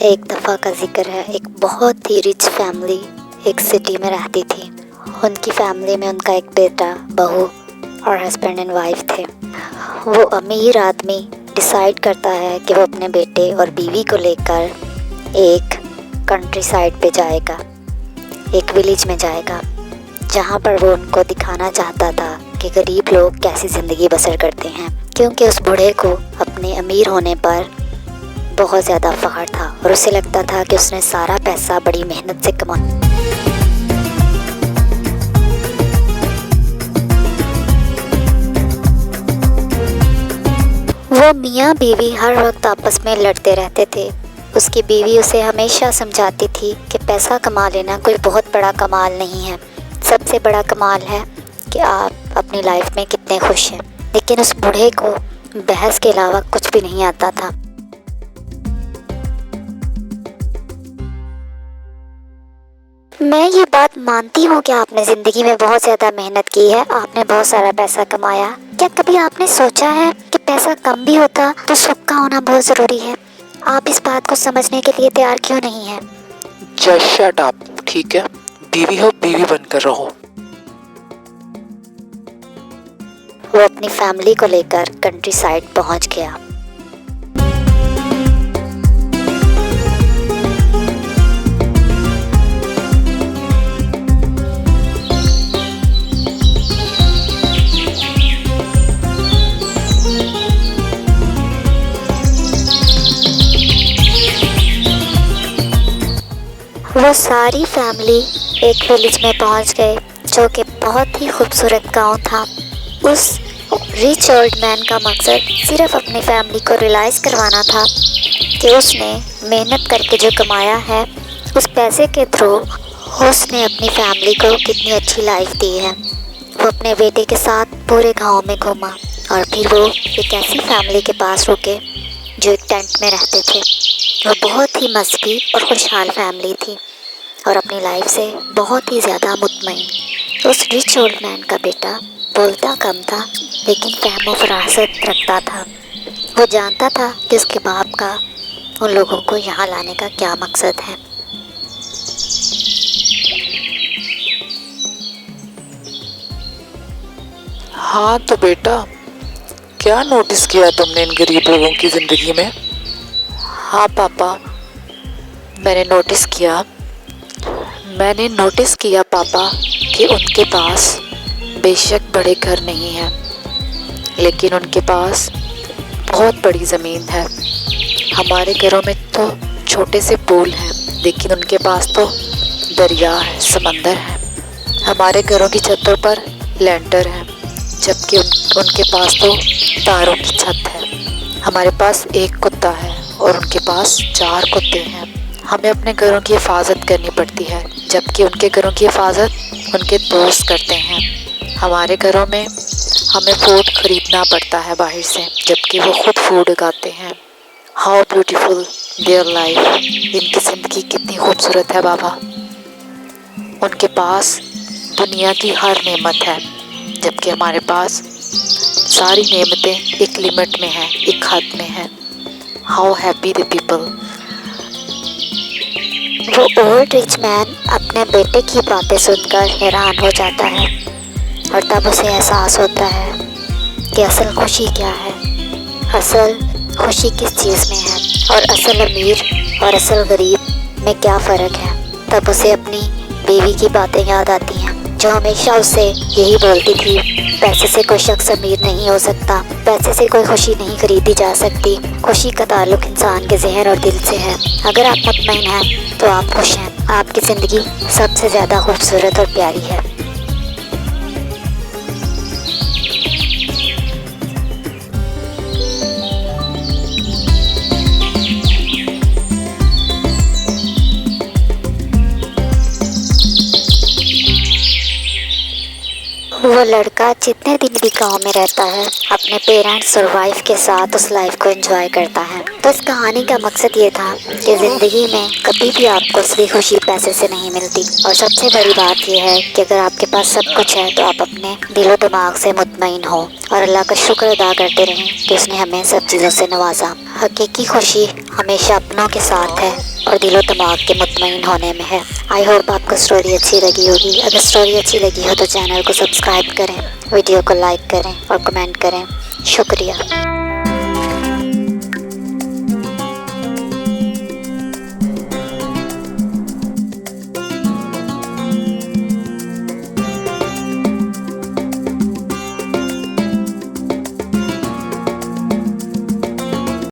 एक दफ़ा का जिक्र है, एक बहुत ही रिच फैमिली एक सिटी में रहती थी। उनकी फैमिली में उनका एक बेटा, बहू और हस्बैंड एंड वाइफ थे। वो अमीर आदमी डिसाइड करता है कि वो अपने बेटे और बीवी को लेकर एक कंट्री साइड पे जाएगा, एक विलेज में जाएगा, जहाँ पर वो उनको दिखाना चाहता था कि गरीब लोग कैसी ज़िंदगी बसर करते हैं, क्योंकि उस बूढ़े को अपने अमीर होने पर बहुत ज़्यादा फ़ख्र था और उसे लगता था कि उसने सारा पैसा बड़ी मेहनत से कमाया। वो मियाँ बीवी हर वक्त आपस में लड़ते रहते थे। उसकी बीवी उसे हमेशा समझाती थी कि पैसा कमा लेना कोई बहुत बड़ा कमाल नहीं है, सबसे बड़ा कमाल है कि आप अपनी लाइफ में कितने खुश हैं। लेकिन उस बूढ़े को बहस के अलावा कुछ भी नहीं आता था। मैं ये बात मानती हूँ कि आपने ज़िंदगी में बहुत ज़्यादा मेहनत की है, आपने बहुत सारा पैसा कमाया। क्या कभी आपने सोचा है कि पैसा कम भी होता तो सुख का होना बहुत ज़रूरी है? आप इस बात को समझने के लिए तैयार क्यों नहीं हैं? जस्ट शट अप, ठीक है? बीवी हो, बीवी बनकर रहो। वो अपनी फैमिली को लेकर कंट्री साइड पहुँच गया। वो सारी फैमिली एक विलेज में पहुंच गए, जो कि बहुत ही खूबसूरत गांव था। उस रिच ओल्ड मैन का मकसद सिर्फ अपनी फैमिली को रियलाइज़ करवाना था कि उसने मेहनत करके जो कमाया है, उस पैसे के थ्रू उसने अपनी फैमिली को कितनी अच्छी लाइफ दी है। वो अपने बेटे के साथ पूरे गांव में घूमा और फिर वो एक ऐसी फैमिली के पास रुके जो एक टेंट में रहते थे। वो बहुत ही मज़हबी और खुशहाल फैमिली थी और अपनी लाइफ से बहुत ही ज़्यादा मुतमईन। उस रिच ओल्ड मैन का बेटा बोलता कम था, लेकिन फहम व फरासत रखता था। वो जानता था कि उसके बाप का उन लोगों को यहाँ लाने का क्या मकसद है। हाँ तो बेटा, क्या नोटिस किया तुमने इन गरीब लोगों की ज़िंदगी में? हाँ पापा, मैंने नोटिस किया पापा कि उनके पास बेशक बड़े घर नहीं हैं, लेकिन उनके पास बहुत बड़ी ज़मीन है। हमारे घरों में तो छोटे से पूल हैं, लेकिन उनके पास तो दरिया है, समंदर है। हमारे घरों की छतों पर लैंटर है, जबकि उनके पास तो तारों की छत है। हमारे पास एक कुत्ता है और उनके पास 4 कुत्ते हैं। हमें अपने घरों की हिफाजत करनी पड़ती है, जबकि उनके घरों की हिफाजत उनके दोस्त करते हैं। हमारे घरों में हमें फूड खरीदना पड़ता है बाहर से, जबकि वो खुद फूड उगाते हैं। How beautiful their life. इनकी ज़िंदगी कितनी खूबसूरत है बाबा। उनके पास दुनिया की हर नेमत है, जबकि हमारे पास सारी नेमतें एक लिमिट में हैं, एक हद में हैं। How happy the people. वो ओल्ड रिच मैन अपने बेटे की बातें सुनकर हैरान हो जाता है और तब उसे एहसास होता है कि असल खुशी क्या है, असल खुशी किस चीज़ में है और असल अमीर और असल गरीब में क्या फ़र्क है। तब उसे अपनी बीवी की बातें याद आती हैं, जो हमेशा उससे यही बोलती थी, पैसे से कोई शख्स अमीर नहीं हो सकता, पैसे से कोई खुशी नहीं खरीदी जा सकती। खुशी का ताल्लुक इंसान के जहन और दिल से है। अगर आप मुतमईन हैं तो आप खुश हैं। आपकी ज़िंदगी सबसे ज़्यादा खूबसूरत और प्यारी है। वो लड़का लड़का जितने दिन भी गांव में रहता है अपने पेरेंट्स और वाइफ के साथ उस लाइफ को एंजॉय करता है। तो इस कहानी का मकसद ये था कि ज़िंदगी में कभी भी आपको असली खुशी पैसे से नहीं मिलती, और सबसे बड़ी बात यह है कि अगर आपके पास सब कुछ है तो आप अपने दिलो दिमाग से मुतमईन हो और अल्लाह का शुक्र अदा करते रहें कि उसने हमें सब चीज़ों से नवाजा। हकीकी खुशी हमेशा अपनों के साथ है और दिलो दिमाग के मुतमईन होने में है। आई होप आपको स्टोरी अच्छी लगी होगी। अगर स्टोरी अच्छी लगी हो तो चैनल को सब्सक्राइब करें, वीडियो को लाइक करें और कमेंट करें। शुक्रिया।